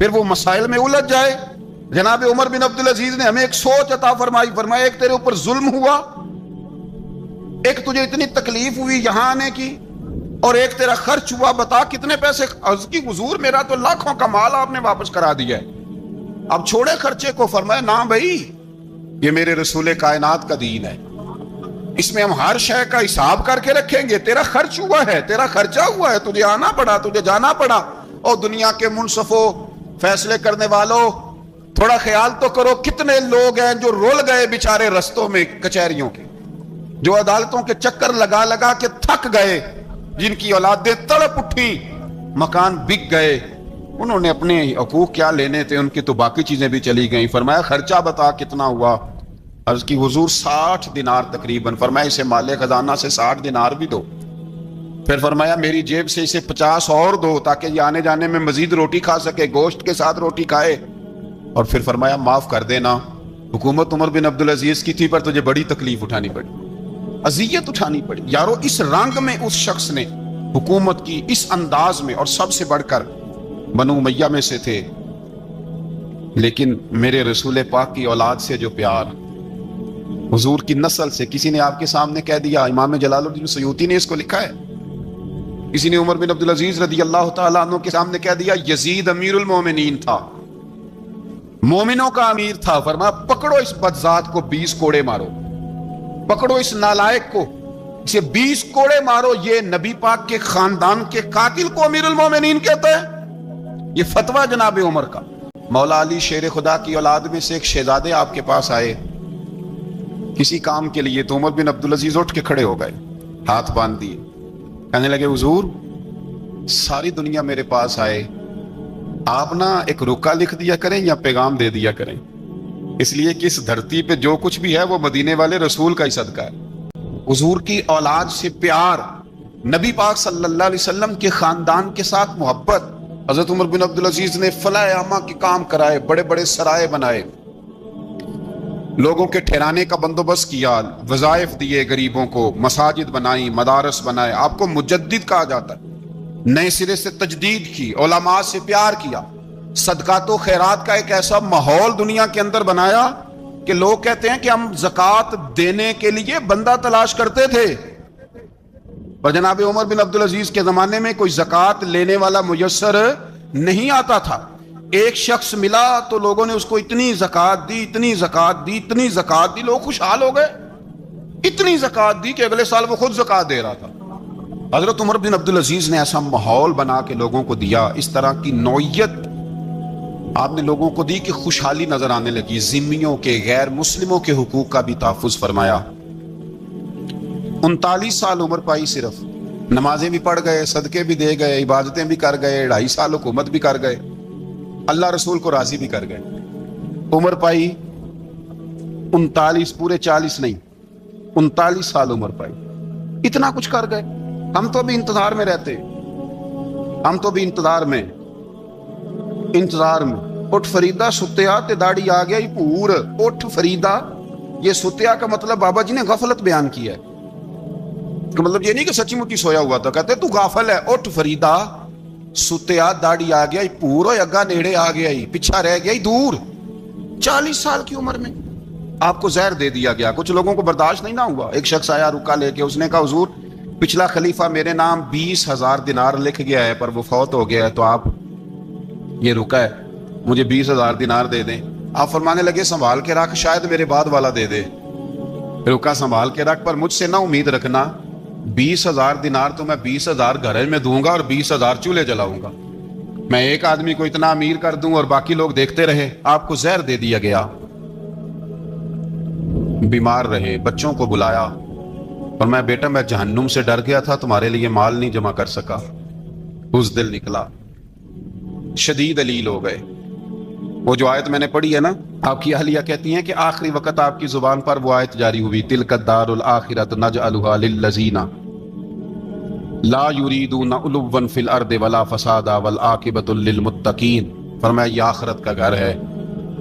پھر وہ مسائل میں الجھ جائے. جناب عمر بن عبد العزیز نے ہمیں ایک سوچ عطا فرمائی. فرمایا ایک تیرے اوپر ظلم ہوا, ایک تجھے اتنی تکلیف ہوئی یہاں آنے کی, اور ایک تیرا خرچ ہوا, بتا کتنے پیسے. عرض کی حضور میرا تو لاکھوں کا مال آپ نے واپس کرا دیا ہے, اب چھوڑے خرچے کو. فرمایا نہ بھائی, یہ میرے رسول کائنات کا دین ہے, اس میں ہم ہر شے کا حساب کر کے رکھیں گے. تیرا خرچ ہوا ہے, تیرا خرچہ ہوا ہے, تجھے آنا پڑا, تجھے جانا پڑا. اور دنیا کے منصفوں, فیصلے کرنے والوں, تھوڑا خیال تو کرو کتنے لوگ ہیں جو رول گئے بیچارے رستوں میں کچہریوں کے, جو عدالتوں کے چکر لگا لگا کے تھک گئے, جن کی اولادیں تڑپ اٹھی, مکان بک گئے. انہوں نے اپنے حقوق کیا لینے تھے, ان کی تو باقی چیزیں بھی چلی گئیں. فرمایا خرچہ بتا کتنا ہوا. عرض کی حضور 60 دینار تقریباً. فرمایا اسے مال خزانہ سے 60 دینار بھی دو. پھر فرمایا میری جیب سے اسے 50 اور دو تاکہ یہ آنے جانے میں مزید روٹی کھا سکے, گوشت کے ساتھ روٹی کھائے. اور پھر فرمایا معاف کر دینا, حکومت عمر بن عبد العزیز کی تھی پر تجھے بڑی تکلیف اٹھانی پڑی, اذیت اٹھانی پڑی. یارو اس رنگ میں اس شخص نے حکومت کی, اس انداز میں, اور سب سے بڑھ کر بنو امیہ میں سے تھے. لیکن میرے رسول پاک کی اولاد سے جو پیار, حضور کی نسل سے, کسی نے آپ کے سامنے کہہ دیا, امام جلال الدین سیوطی نے اس کو لکھا ہے, کسی نے عمر بن عبد العزیز رضی اللہ تعالیٰ عنہ کے سامنے کہہ دیا یزید امیر المومنین تھا, مومنوں کا امیر تھا. فرمایا پکڑو اس بدذات کو 20 کوڑے مارو, پکڑو اس نالائق کو, اسے 20 کوڑے مارو. یہ نبی پاک کے خاندان کے قاتل کو امیر المومنین کہتا ہے. یہ فتویٰ جناب عمر کا. مولا علی شیر خدا کی اولاد میں سے ایک شہزادے آپ کے پاس آئے کسی کام کے لیے, تو عمر بن عبد العزیز اٹھ کے کھڑے ہو گئے, ہاتھ باندھ دیے, کہنے لگے حضور ساری دنیا میرے پاس آئے, آپ نا ایک رکا لکھ دیا کریں یا پیغام دے دیا کریں, اس لیے کہ اس دھرتی پہ جو کچھ بھی ہے وہ مدینے والے رسول کا ہی صدقہ ہے. حضور کی اولاد سے پیار, نبی پاک صلی اللہ علیہ وسلم کے خاندان کے ساتھ محبت. حضرت عمر بن عبد العزیز نے فلاح عامہ کے کام کرائے, بڑے بڑے سرائے بنائے, لوگوں کے ٹھہرانے کا بندوبست کیا, وظائف دیے غریبوں کو, مساجد بنائی, مدارس بنائے. آپ کو مجدد کہا جاتا ہے, نئے سرے سے تجدید کی, علماء سے پیار کیا, صدقات و خیرات کا ایک ایسا ماحول دنیا کے اندر بنایا کہ لوگ کہتے ہیں کہ ہم زکوٰۃ دینے کے لیے بندہ تلاش کرتے تھے, پر جناب عمر بن عبد العزیز کے زمانے میں کوئی زکوٰۃ لینے والا میسر نہیں آتا تھا. ایک شخص ملا تو لوگوں نے اس کو اتنی زکوٰۃ دی, اتنی زکوٰۃ دی, اتنی زکوٰۃ دی, لوگ خوشحال ہو گئے. اتنی زکوٰۃ دی کہ اگلے سال وہ خود زکوٰۃ دے رہا تھا. حضرت عمر بن عبد العزیز نے ایسا ماحول بنا کے لوگوں کو دیا, اس طرح کی نوعیت آپ نے لوگوں کو دی کہ خوشحالی نظر آنے لگی. ذمیوں کے, غیر مسلموں کے حقوق کا بھی تحفظ فرمایا. 39 سال عمر پائی, صرف نمازیں بھی پڑھ گئے, صدقے بھی دے گئے, عبادتیں بھی کر گئے, 2.5 سال حکومت بھی کر گئے, اللہ رسول کو راضی بھی کر گئے. عمر پائی 39, پورے 40 نہیں, 39 سال عمر پائی, اتنا کچھ کر گئے. ہم تو بھی انتظار میں رہتے, ہم تو بھی انتظار میں. اٹھ فریدا ستیا تے داڑھی آ گیا ہی پور. اٹھ فریدا, یہ ستیا کا مطلب بابا جی نے غفلت بیان کیا ہے, کہ مطلب یہ نہیں کہ سچی مچی سویا ہوا تھا, کہتے تو غافل ہے. اٹھ فریدا ستیا داڑھی آ گیا ہی پور, اور اگا نیڑے آ گیا ہی, پیچھا رہ گیا ہی دور. 40 سال کی عمر میں آپ کو زہر دے دیا گیا. کچھ لوگوں کو برداشت نہیں نہ ہوا. ایک شخص آیا رکا لے کے, اس نے کہا حضور پچھلا خلیفہ میرے نام 20,000 دینار لکھ گیا ہے, پر وہ فوت ہو گیا ہے, تو آپ یہ رکا ہے, مجھے 20,000 دینار دے دیں. آپ فرمانے لگے سنبھال کے رکھ, شاید میرے بعد والا دے دے. رکا سنبھال کے رکھ, پر مجھ سے نہ امید رکھنا 20,000 دینار تو میں 20,000 گھر میں دوں گا اور 20,000 چولہے جلاؤں گا. میں ایک آدمی کو اتنا امیر کر دوں اور باقی لوگ دیکھتے رہے. آپ کو زہر دے دیا گیا, بیمار رہے, بچوں کو بلایا اور میں بیٹا میں جہنم سے ڈر گیا تھا, تمہارے لیے مال نہیں جمع کر سکا. اس دل نکلا, شدید علیل ہو گئے. وہ جو آیت میں نے پڑھی ہے نا, آپ کی اہلیہ کہتی ہیں کہ آخری وقت آپ کی زبان پر وہ آیت جاری ہوئی, تلک الدار الآخرۃ نجعلھا للذین لا یریدون علوا فی الارض ولا فسادا والعاقبۃ للمتقین. فرمایا یہ آخرت کا گھر ہے,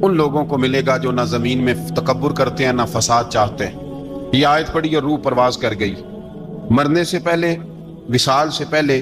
ان لوگوں کو ملے گا جو نہ زمین میں تکبر کرتے ہیں نہ فساد چاہتے ہیں. یہ آیت پڑھی اور روح پرواز کر گئی. مرنے سے پہلے, وصال سے پہلے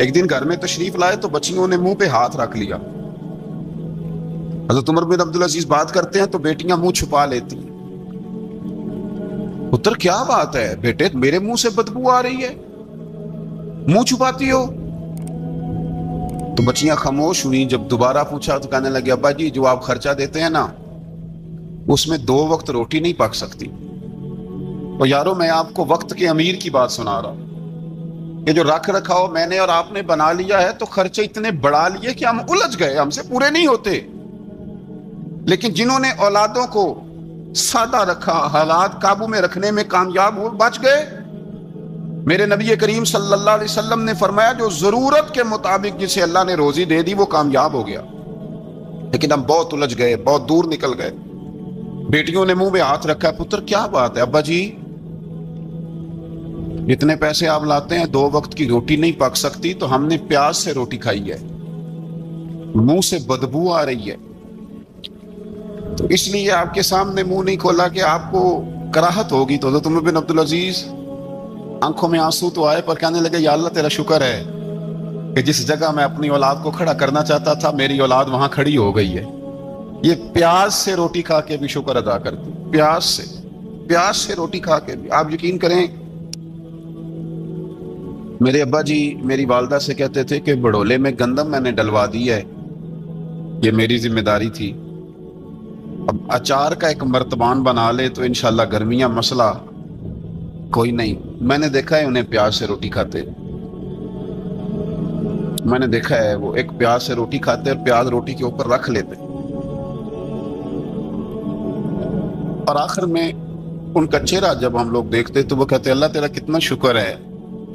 ایک دن گھر میں تشریف لائے تو بچیوں نے منہ پہ ہاتھ رکھ لیا. حضرت عمر بن عبدالعزیز بات کرتے ہیں تو بیٹیاں منہ چھپا لیتی ہیں. پتر کیا بات ہے بیٹے، میرے منہ سے بدبو آ رہی ہے، منہ چھپاتی ہو؟ تو بچیاں خاموش ہوئی. جب دوبارہ پوچھا تو کہنے لگے ابا جی جو آپ خرچہ دیتے ہیں نا اس میں 2 وقت روٹی نہیں پک سکتی. اور یارو میں آپ کو وقت کے امیر کی بات سنا رہا ہوں کہ جو رکھ رکھاؤ میں نے اور آپ نے بنا لیا ہے تو خرچے اتنے بڑھا لیے کہ ہم الجھ گئے، ہم سے پورے نہیں ہوتے. لیکن جنہوں نے اولادوں کو سادہ رکھا، حالات قابو میں رکھنے میں کامیاب ہو، بچ گئے. میرے نبی کریم صلی اللہ علیہ وسلم نے فرمایا جو ضرورت کے مطابق جسے اللہ نے روزی دے دی وہ کامیاب ہو گیا. لیکن ہم بہت الجھ گئے، بہت دور نکل گئے. بیٹیوں نے منہ میں ہاتھ رکھا. پتر کیا بات ہے ابا جی، اتنے پیسے آپ لاتے ہیں 2 وقت کی روٹی نہیں پک سکتی، تو ہم نے پیاز سے روٹی کھائی ہے، منہ سے بدبو آ رہی ہے، تو اس لیے آپ کے سامنے منہ نہیں کھولا کہ آپ کو کراہت ہوگی. تو حضرت عمر بن عبدالعزیز آنکھوں میں آنسو تو آئے پر کہنے لگے یا اللہ تیرا شکر ہے کہ جس جگہ میں اپنی اولاد کو کھڑا کرنا چاہتا تھا میری اولاد وہاں کھڑی ہو گئی ہے. یہ پیاز سے روٹی کھا کے بھی شکر ادا کرتی، پیاز سے روٹی کھا کے بھی. آپ یقین کریں میرے ابا جی میری والدہ سے کہتے تھے کہ بڑولے میں گندم میں نے ڈلوا دی ہے، یہ میری ذمہ داری تھی. اب اچار کا ایک مرتبان بنا لے تو انشاءاللہ گرمیاں مسئلہ کوئی نہیں. میں نے دیکھا ہے انہیں پیاز سے روٹی کھاتے، میں نے دیکھا ہے وہ ایک پیاز سے روٹی کھاتے اور پیاز روٹی کے اوپر رکھ لیتے. اور آخر میں ان کا چہرہ جب ہم لوگ دیکھتے تو وہ کہتے اللہ تیرا کتنا شکر ہے،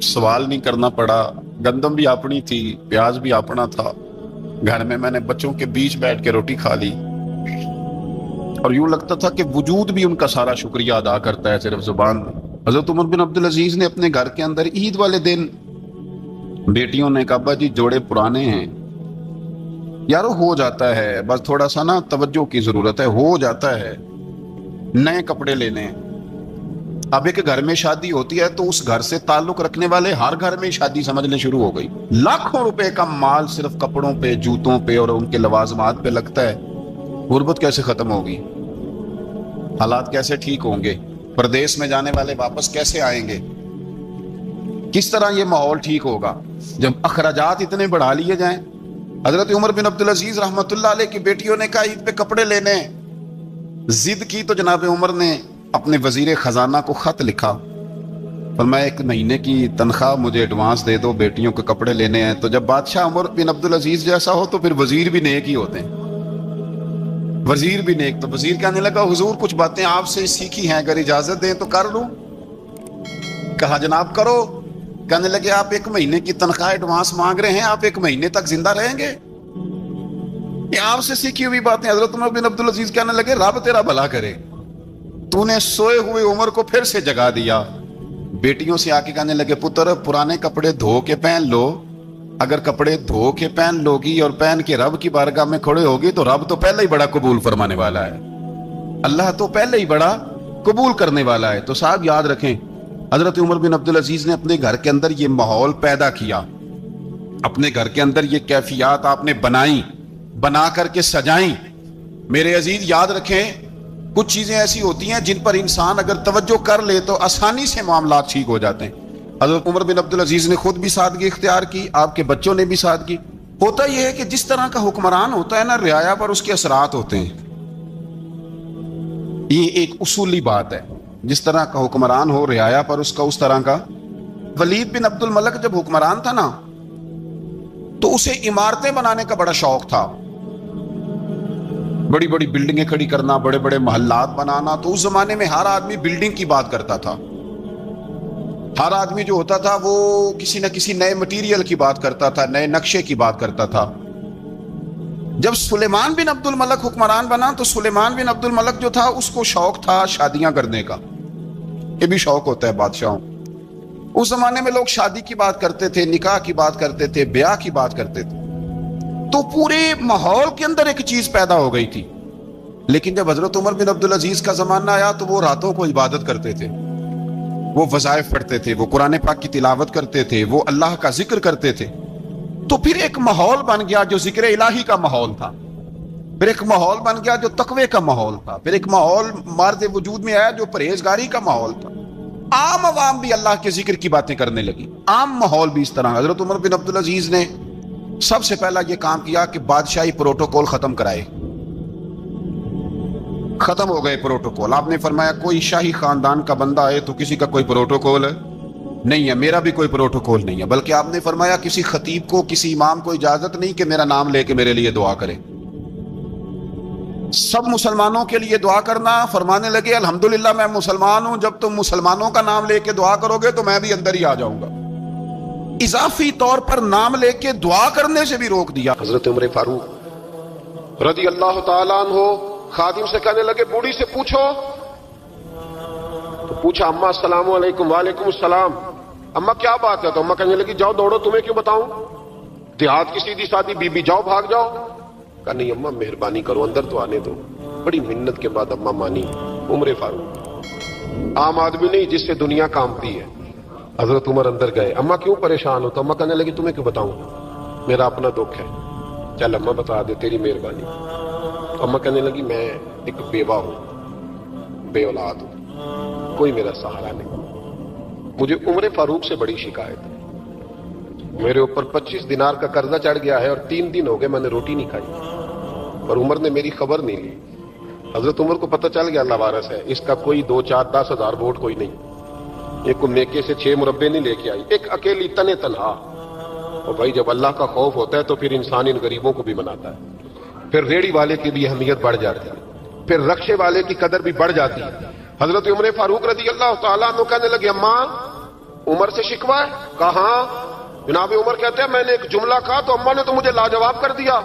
سوال نہیں کرنا پڑا، گندم بھی اپنی تھی، پیاز بھی اپنا تھا، گھر میں نے بچوں کے بیچ بیٹھ کے روٹی کھا لی. اور یوں لگتا تھا کہ وجود بھی ان کا سارا شکریہ ادا کرتا ہے صرف زبان میں. حضرت عمر بن عبدالعزیز نے اپنے گھر کے اندر عید والے دن بیٹیوں نے کہا ابا جی جوڑے پرانے ہیں، یارو ہو جاتا ہے، بس تھوڑا سا نا توجہ کی ضرورت ہے، ہو جاتا ہے، نئے کپڑے لینے. اب ایک گھر میں شادی ہوتی ہے تو اس گھر سے تعلق رکھنے والے ہر گھر میں شادی سمجھنے شروع ہو گئی. لاکھوں روپے کا مال صرف کپڑوں پہ، جوتوں پہ اور ان کے لوازمات پہ لگتا ہے. غربت کیسے ختم ہوگی؟ حالات کیسے ٹھیک ہوں گے؟ پردیس میں جانے والے واپس کیسے آئیں گے؟ کس طرح یہ ماحول ٹھیک ہوگا جب اخراجات اتنے بڑھا لیے جائیں؟ حضرت عمر بن عبدالعزیز رحمۃ اللہ علیہ کی بیٹیوں نے کہا عید پہ کپڑے لینے، ضد کی تو جناب عمر نے اپنے وزیر خزانہ کو خط لکھا، فرمایا 1 مہینے کی تنخواہ مجھے ایڈوانس دے دو، بیٹیوں کے کپڑے لینے ہیں. تو جب بادشاہ عمر بن عبدالعزیز جیسا ہو تو پھر وزیر بھی نیک ہی ہوتے ہیں، وزیر بھی نیک. تو وزیر کہنے لگا حضور کچھ باتیں آپ سے سیکھی ہیں، اگر اجازت دیں تو کر لوں. کہا جناب کرو. کہنے لگے آپ 1 مہینے کی تنخواہ ایڈوانس مانگ رہے ہیں، آپ 1 مہینے تک زندہ رہیں گے؟ یہ آپ سے سیکھی ہوئی باتیں. حضرت عمر بن عبدالعزیز کہنے لگے رب تیرا بھلا کرے، تو نے سوئے ہوئے عمر کو پھر سے جگا دیا. بیٹیوں سے آ کے کہنے لگے پتر پرانے کپڑے دھو کے پہن لو، اگر کپڑے دھو کے پہن لوگی اور پہن کے رب کی بارگاہ میں کھڑے ہوگی تو رب تو پہلے ہی بڑا قبول فرمانے والا ہے، اللہ تو پہلے ہی بڑا قبول کرنے والا ہے. تو صاحب یاد رکھیں حضرت عمر بن عبدالعزیز نے اپنے گھر کے اندر یہ ماحول پیدا کیا، اپنے گھر کے اندر یہ کیفیات آپ نے بنائیں، بنا کر کے سجائیں. میرے عزیز یاد رکھیں کچھ چیزیں ایسی ہوتی ہیں جن پر انسان اگر توجہ کر لے تو آسانی سے معاملات ٹھیک ہو جاتے ہیں. حضرت عمر بن عبدالعزیز نے خود بھی سادگی اختیار کی، آپ کے بچوں نے بھی سادگی. ہوتا یہ ہے کہ جس طرح کا حکمران ہوتا ہے نا رعایا پر اس کے اثرات ہوتے ہیں، یہ ایک اصولی بات ہے. جس طرح کا حکمران ہو رعایا پر اس کا اس طرح کا. ولید بن عبد الملک جب حکمران تھا نا تو اسے عمارتیں بنانے کا بڑا شوق تھا، بڑی بڑی بلڈنگیں کھڑی کرنا، بڑے بڑے محلات بنانا. تو اس زمانے میں ہر آدمی بلڈنگ کی بات کرتا تھا، ہر آدمی جو ہوتا تھا وہ کسی نہ کسی نئے مٹیریل کی بات کرتا تھا، نئے نقشے کی بات کرتا تھا. جب سلیمان بن عبد الملک حکمران بنا تو سلیمان بن عبد الملک جو تھا اس کو شوق تھا شادیاں کرنے کا. یہ بھی شوق ہوتا ہے بادشاہوں. اس زمانے میں لوگ شادی کی بات کرتے تھے، نکاح کی بات کرتے تھے، بیاہ کی بات کرتے تھے. تو پورے ماحول کے اندر ایک چیز پیدا ہو گئی تھی. لیکن جب حضرت عمر بن عبدالعزیز کا زمانہ آیا تو وہ راتوں کو عبادت کرتے تھے، وہ وظائف پڑھتے تھے، وہ قرآن پاک کی تلاوت کرتے تھے، وہ اللہ کا ذکر کرتے تھے. تو پھر ایک ماحول بن گیا جو ذکر الہی کا ماحول تھا، پھر ایک ماحول بن گیا جو تقوی کا ماحول تھا، پھر ایک ماحول مرد وجود میں آیا جو پرہیزگاری کا ماحول تھا۔ عام عوام بھی اللہ کے ذکر کی باتیں کرنے لگی، عام ماحول بھی اس طرح۔ حضرت عمر بن عبدالعزیز نے سب سے پہلا یہ کام کیا کہ بادشاہی پروٹوکول ختم کرائے، ختم ہو گئے پروٹوکول۔ آپ نے فرمایا کوئی شاہی خاندان کا بندہ ہے تو کسی کا کوئی پروٹوکول نہیں ہے، میرا بھی کوئی پروٹوکول نہیں ہے، بلکہ آپ نے فرمایا کسی خطیب کو، کسی امام کو اجازت نہیں کہ میرا نام لے کے میرے لیے دعا کرے۔ سب مسلمانوں کے لیے دعا کرنا، فرمانے لگے الحمدللہ میں مسلمان ہوں، جب تم مسلمانوں کا نام لے کے دعا کرو گے تو میں بھی اندر ہی آ جاؤں گا۔ اضافی طور پر نام لے کے دعا کرنے سے بھی روک دیا۔ حضرت عمر فاروق رضی اللہ تعالیٰ عنہ خادم سے کہنے لگے بوڑھی سے پوچھو، تو پوچھا اماں السلام علیکم۔ وعلیکم السلام۔ اماں کیا بات ہے؟ تو اماں کہنے لگی جاؤ دوڑو، تمہیں کیوں بتاؤں، دیہات کی سیدھی سادی بی بی، جاؤ بھاگ جاؤ۔ کہا نہیں اماں مہربانی کرو، اندر تو آنے دو۔ بڑی منت کے بعد اماں مانی۔ عمر فاروق عام آدمی نہیں جس سے دنیا کامتی ہے۔ حضرت عمر اندر گئے، اماں کیوں پریشان ہو؟ تو اماں کہنے لگی تمہیں کیوں بتاؤں، میرا اپنا دکھ ہے، چل اماں بتا دے، تیری مہربانی۔ تو اماں کہنے لگی میں ایک بیوہ ہوں، بے اولاد ہوں، کوئی میرا سہارا نہیں، مجھے عمر فاروق سے بڑی شکایت ہے، میرے اوپر 25 دینار کا قرضہ چڑھ گیا ہے اور 3 دن ہو گئے میں نے روٹی نہیں کھائی، اور عمر نے میری خبر نہیں لی۔ حضرت عمر کو پتہ چل گیا اللہ وارث ہے، اس کا کوئی 2 4 10 ہزار ووٹ کوئی نہیں، ایک کو میکے سے 6 مربے نہیں لے کے آئی، ایک اکیلی تنے تنہا۔ اور بھائی جب اللہ کا خوف ہوتا ہے تو پھر انسان ان غریبوں کو بھی مناتا ہے، پھر ریڑھی والے کی بھی اہمیت بڑھ جاتی ہے، پھر رکشے والے کی قدر بھی بڑھ جاتی ہے۔ حضرت عمر فاروق رضی اللہ تعالیٰ عنہ کہنے لگے اماں عمر سے شکوہ ہے؟ کہا جناب عمر کہتے ہیں میں نے ایک جملہ کہا تو اماں نے تو مجھے لاجواب کر دیا۔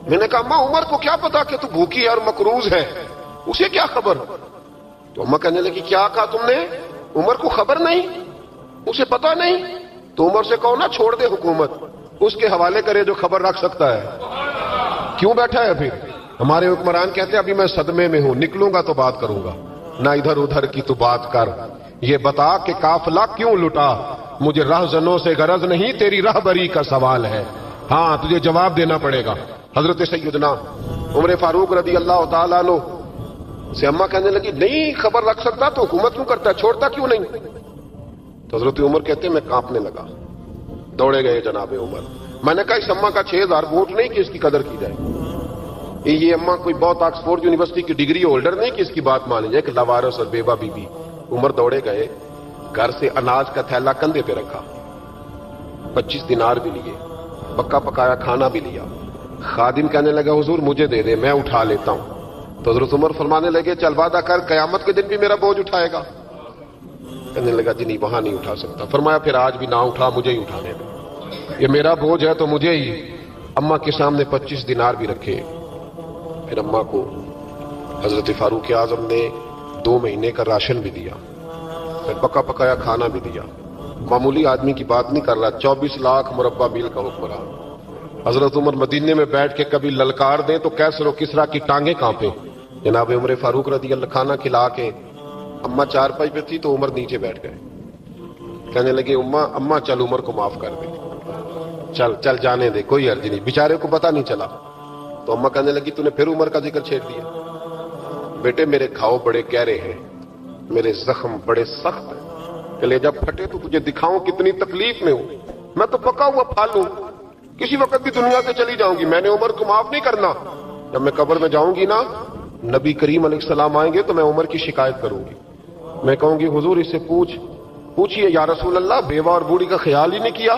میں نے کہا اماں عمر کو کیا پتا کہ تو بھوکی ہے اور مقروض ہے، اسے کیا خبر؟ تو اماں کہنے لگی کیا کہا تم نے؟ عمر کو خبر نہیں، اسے پتا نہیں؟ تو عمر سے کہو نا چھوڑ دے حکومت، اس کے حوالے کرے جو خبر رکھ سکتا ہے، کیوں بیٹھا ہے پھر؟ ہمارے حکمران کہتے ہیں ابھی میں صدمے میں ہوں، نکلوں گا تو بات کروں گا، نہ ادھر ادھر کی تو بات کر، یہ بتا کہ قافلہ کیوں لٹا، مجھے رہزنوں سے غرض نہیں، تیری راہبری کا سوال ہے، ہاں تجھے جواب دینا پڑے گا۔ حضرت سیدنا عمر فاروق رضی اللہ تعالیٰ عنہ سے اماں کہنے لگی نہیں خبر رکھ سکتا تو حکومت کیوں کرتا ہے، چھوڑتا کیوں نہیں؟ تو حضرت عمر کہتے ہیں میں کانپنے لگا، دوڑے گئے جناب عمر۔ میں نے کہا اس اماں کا 6000 ووٹ نہیں کہ اس کی قدر کی جائے، یہ اماں کوئی بہت آکسفورڈ یونیورسٹی کی ڈگری ہولڈر نہیں کہ اس کی بات مانی جائے، کہ لاوارث اور بیوہ بی بی۔ عمر دوڑے گئے، گھر سے اناج کا تھیلا کندھے پہ رکھا، 25 دینار بھی لیے، پکا پکایا کھانا بھی لیا۔ خادم کہنے لگا حضور مجھے دے دے میں اٹھا لیتا ہوں۔ تو حضرت عمر فرمانے لگے چل وعدہ کر قیامت کے دن بھی میرا بوجھ اٹھائے گا؟ کہنے لگا جی نہیں وہاں نہیں اٹھا سکتا۔ فرمایا پھر آج بھی نہ اٹھا، مجھے ہی اٹھانے دے، یہ میرا بوجھ ہے تو مجھے ہی۔ اماں کے سامنے 25 دینار بھی رکھے، پھر اماں کو حضرت فاروق اعظم نے 2 مہینے کا راشن بھی دیا، پھر پکا پکایا کھانا بھی دیا۔ معمولی آدمی کی بات نہیں کر رہا، 24 لاکھ مربع میل کا حکمران۔ حضرت عمر مدینے میں بیٹھ کے کبھی للکار دیں تو کیسر و کسرا کی ٹانگیں کانپیں۔ جناب عمر فاروق رضی اللہ کھانا کھلا کے اماں چارپائی پہ تھی تو عمر نیچے بیٹھ گئے، کہنے لگے اماں چل عمر کو معاف کر دے، چل چل جانے دے، کوئی عرض نہیں، بیچارے کو پتہ نہیں چلا۔ تو اماں کہنے لگی تو نے پھر عمر کا ذکر چھیڑ دیا۔ بیٹے میرے گھاؤ بڑے گہرے ہیں، میرے زخم بڑے سخت ہیں، کلیجہ پھٹے تو تجھے دکھاؤں کتنی تکلیف میں ہوں، میں تو پکا ہوا پھال ہوں، کسی وقت بھی دنیا سے چلی جاؤں گی، میں نے عمر کو معاف نہیں کرنا۔ جب میں قبر میں جاؤں گی نا، نبی کریم علیہ السلام آئیں گے تو میں عمر کی شکایت کروں گی، میں کہوں گی حضور اس سے پوچھئے یا رسول اللہ بیوہ اور بوڑھی کا خیال ہی نہیں کیا؟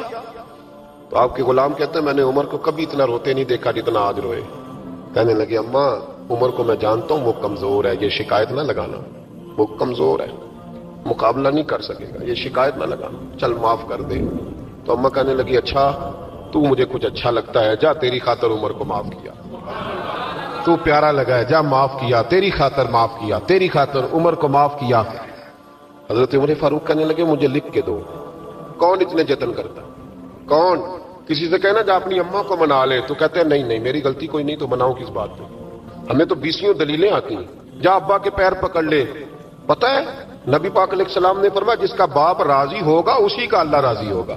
تو آپ کے غلام کہتے ہیں میں نے عمر کو کبھی اتنا روتے نہیں دیکھا جتنا آج روئے۔ کہنے لگے اماں عمر کو میں جانتا ہوں وہ کمزور ہے، یہ شکایت نہ لگانا، وہ کمزور ہے، مقابلہ نہیں کر سکے گا، یہ شکایت نہ لگانا، چل معاف کر دے۔ تو اماں کہنے لگی اچھا تو مجھے کچھ اچھا لگتا ہے، جا تیری خاطر عمر کو معاف کیا، تو پیارا لگا ہے، جا معاف کیا، تیری خاطر معاف کیا، تیری خاطر عمر کو معاف کیا۔ حضرت عمر فاروق کہنے لگے مجھے لکھ کے دو، کون اتنے جتن کرتا، کون؟ کسی سے کہنا جا اپنی اماں کو منا لے، تو کہتے ہیں نہیں نہیں میری غلطی کوئی نہیں، تو مناؤ کس بات پہ، ہمیں تو 20 دلیلیں آتی ہیں، جا ابا کے پیر پکڑ لے۔ پتہ ہے نبی پاک علیہ السلام نے فرمایا جس کا باپ راضی ہوگا اسی کا اللہ راضی ہوگا،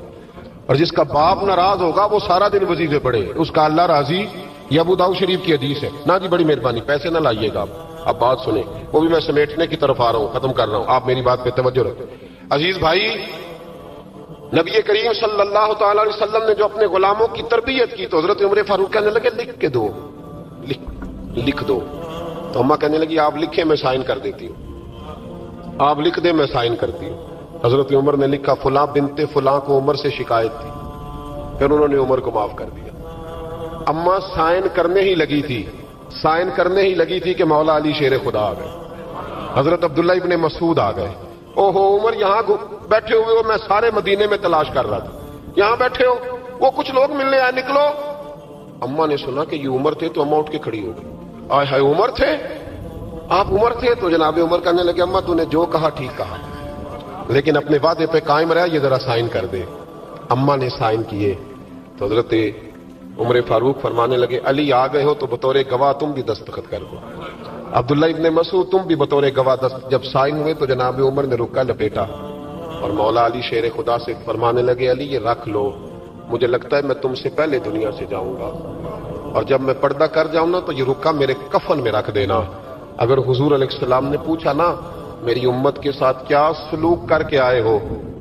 اور جس کا باپ ناراض ہوگا وہ سارا دن وظیفے پڑھے، اس کا اللہ راضی۔ یہ ابو داؤد شریف کی حدیث ہے۔ نا جی بڑی مہربانی، پیسے نہ لائیے گا اب بات سنیں، وہ بھی میں سمیٹنے کی طرف آ رہا ہوں، ختم کر رہا ہوں، آپ میری بات پہ توجہ رکھیں۔ عزیز بھائی، نبی کریم صلی اللہ تعالی علیہ وسلم نے جو اپنے غلاموں کی تربیت کی تو حضرت عمر فاروق کہنے لگے لکھ کے دو، لکھ دو۔ تو اماں کہنے لگی آپ لکھیں میں سائن کر دیتی ہوں، آپ لکھ دیں میں سائن کرتی ہوں۔ حضرت عمر نے لکھا فلاں بنت فلاں کو عمر سے شکایت تھی، پھر انہوں نے عمر کو معاف کر دیا۔ اماں سائن کرنے ہی لگی تھی کہ مولا علی شیر خدا آ گئے، حضرت عبداللہ ابن مسعود آ گئے۔ اوہو عمر یہاں بیٹھے ہوئے ہو، میں سارے مدینے میں تلاش کر رہا تھا، یہاں بیٹھے ہو، وہ کچھ لوگ ملنے آئے، نکلو۔ اماں نے سنا کہ یہ عمر تھے تو اماں اٹھ کے کھڑی ہو گئی، آئے ہائے عمر تھے، آپ عمر تھے؟ تو جناب عمر کہنے لگے اماں تو نے جو کہا ٹھیک کہا، لیکن اپنے وعدے پہ قائم رہا، یہ ذرا سائن کر دے۔ اماں نے سائن کیے تو حضرت عمر فاروق فرمانے لگے علی آ گئے ہو تو بطور گواہ تم بھی دستخط کر دو، عبداللہ ابن مسعود تم بھی بطور گواہ جب سائن ہوئے تو جناب عمر نے رکا لپیٹا اور مولا علی شیر خدا سے فرمانے لگے علی یہ رکھ لو، مجھے لگتا ہے میں تم سے پہلے دنیا سے جاؤں گا، اور جب میں پردہ کر جاؤں نا تو یہ رکا میرے کفن میں رکھ دینا۔ اگر حضور علیہ السلام نے پوچھا نا میری امت کے ساتھ کیا سلوک کر کے آئے ہو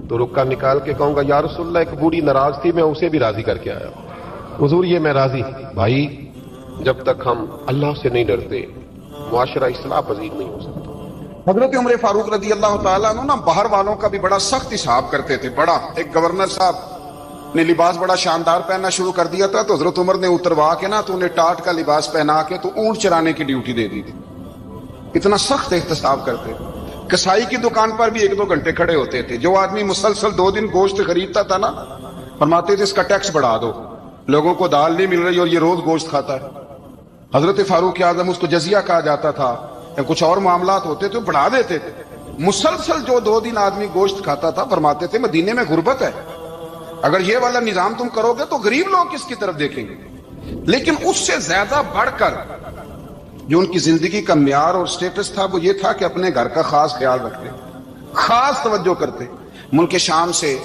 تو رکا نکال کے کہوں گا یا رسول اللہ ایک بوڑھی ناراض تھی میں اسے بھی راضی کر کے آیا ہوں، حضور یہ میں راضی۔ بھائی جب تک ہم اللہ سے نہیں ڈرتے معاشرہ اصلاح پذیر نہیں ہو سکتا۔ حضرت عمر فاروق رضی اللہ تعالیٰ عنہ نا باہر والوں کا بھی بڑا سخت حساب کرتے تھے، بڑا۔ ایک گورنر صاحب نے لباس بڑا شاندار پہننا شروع کر دیا تھا تو حضرت عمر نے اتروا کے نا تو انہیں ٹاٹ کا لباس پہنا کے تو اونٹ چرانے کی ڈیوٹی دے دی تھی، اتنا سخت احتساب کرتے۔ کسائی کی دکان پر بھی 1-2 گھنٹے کھڑے ہوتے تھے، جو آدمی مسلسل 2 دن گوشت خریدتا تھا نا فرماتے تھے اس کا ٹیکس بڑھا دو، لوگوں کو دال نہیں مل رہی اور یہ روز گوشت کھاتا ہے۔ حضرت فاروق اعظم اس کو جزیہ کہا جاتا تھا، کچھ اور معاملات ہوتے تھے بڑھا دیتے تھے۔ مسلسل جو 2 دن آدمی گوشت کھاتا تھا فرماتے تھے مدینے میں غربت ہے، اگر یہ والا نظام تم کرو گے تو غریب لوگ کس کی طرف دیکھیں گے۔ لیکن اس سے زیادہ بڑھ کر جو ان کی زندگی کا معیار اور سٹیٹس تھا وہ یہ تھا کہ اپنے گھر کا خاص خیال رکھتے، خاص توجہ کرتے۔ ملک شام سے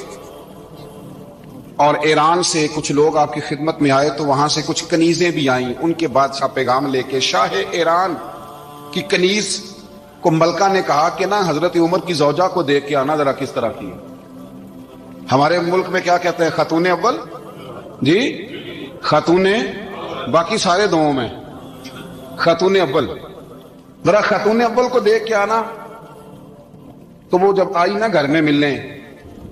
اور ایران سے کچھ لوگ آپ کی خدمت میں آئے تو وہاں سے کچھ کنیزیں بھی آئیں، ان کے بادشاہ پیغام لے کے۔ شاہ ایران کی کنیز کو ملکہ نے کہا کہ نا حضرت عمر کی زوجہ کو دیکھ کے آنا ذرا کس طرح کی۔ ہمارے ملک میں کیا کہتے ہیں خاتون اول، جی خاتون، باقی سارے دونوں میں خاتون اول، ذرا خاتون اول کو دیکھ کے آنا۔ تو وہ جب آئی نا گھر میں ملنے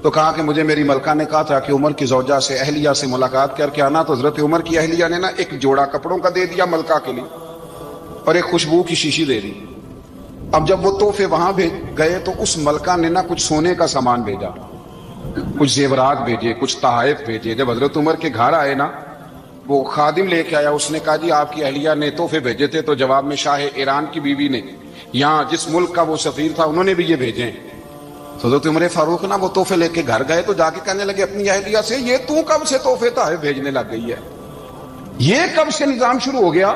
تو کہا کہ مجھے میری ملکہ نے کہا تھا کہ عمر کی زوجہ سے اہلیہ سے ملاقات کر کے آنا۔ تو حضرت عمر کی اہلیہ نے نا ایک جوڑا کپڑوں کا دے دیا ملکہ کے لیے اور ایک خوشبو کی شیشی دے دی۔ اب جب وہ تحفے وہاں گئے تو اس ملکہ نے نا کچھ سونے کا سامان بھیجا، کچھ زیورات بھیجے، کچھ تحائف بھیجے۔ جب حضرت عمر کے گھر آئے نا وہ خادم لے کے آیا، اس نے کہا جی آپ کی اہلیہ نے تحفے بھیجے تھے، تو جواب میں شاہ ایران کی بیوی نے یہاں جس ملک کا وہ سفیر تھا انہوں نے بھی یہ بھیجے۔ حضرت عمر فاروق نا وہ تحفے لے کے گھر گئے تو جا کے کہنے لگے اپنی اہلیہ سے یہ تو کب سے تحفے تحائف بھیجنے لگ گئی ہے، یہ کب سے نظام شروع ہو گیا؟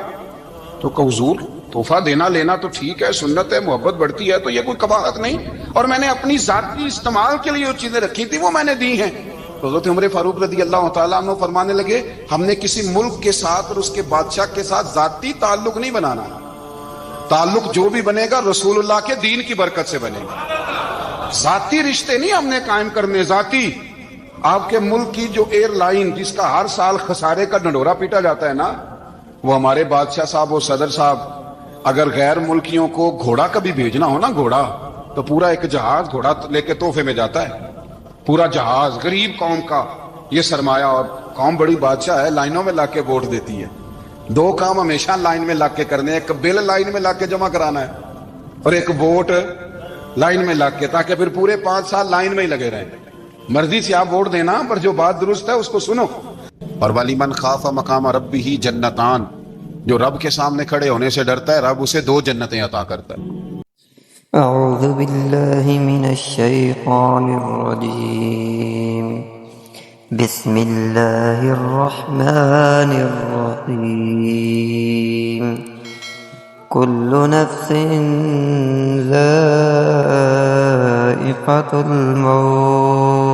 تو کہ حضور تحفہ دینا لینا تو ٹھیک ہے، سنت ہے، محبت بڑھتی ہے، تو یہ کوئی قباحت نہیں، اور میں نے اپنی ذاتی استعمال کے لیے جو چیزیں رکھی تھی وہ میں نے دی ہیں۔ تو حضرت عمر فاروق رضی اللہ تعالیٰ عنہ فرمانے لگے ہم نے کسی ملک کے ساتھ اور اس کے بادشاہ کے ساتھ ذاتی تعلق نہیں بنانا، تعلق جو بھی بنے گا رسول اللہ کے دین کی برکت سے بنے گا، ذاتی رشتے نہیں ہم نے قائم کرنے۔ ذاتی آپ کے ملک کی جو ایئر لائن جس کا ہر سال خسارے کا ڈنڈورا پیٹا جاتا ہے نا، وہ ہمارے بادشاہ صاحب و صدر صاحب اگر غیر ملکیوں کو گھوڑا کبھی بھیجنا ہو نا، گھوڑا تو پورا ایک جہاز گھوڑا لے کے تحفے میں جاتا ہے، پورا جہاز غریب قوم کا یہ سرمایہ، اور قوم بڑی بادشاہ ہے لائنوں میں لا کے ووٹ دیتی ہے۔ 2 کام ہمیشہ لائن میں لا کے کرنے، ایک بل لائن میں لا کے جمع کرانا ہے اور ایک ووٹ لائن میں لگ کے، تاکہ پھر پورے 5 سال لائن میں ہی لگے رہیں۔ مرضی سے آپ ووٹ دینا پر جو بات درست ہے اس کو سنو۔ اور وَلِمَنْ خَافَ مَقَامَ رَبِّهِ جَنَّتَانِ، جو رب کے سامنے کھڑے ہونے سے ڈرتا ہے رب اسے 2 جنتیں عطا کرتا ہے۔ اعوذ باللہ من الشیطان الرجیم، بسم اللہ الرحمن الرحیم، کل نفس ذائقۃ الموت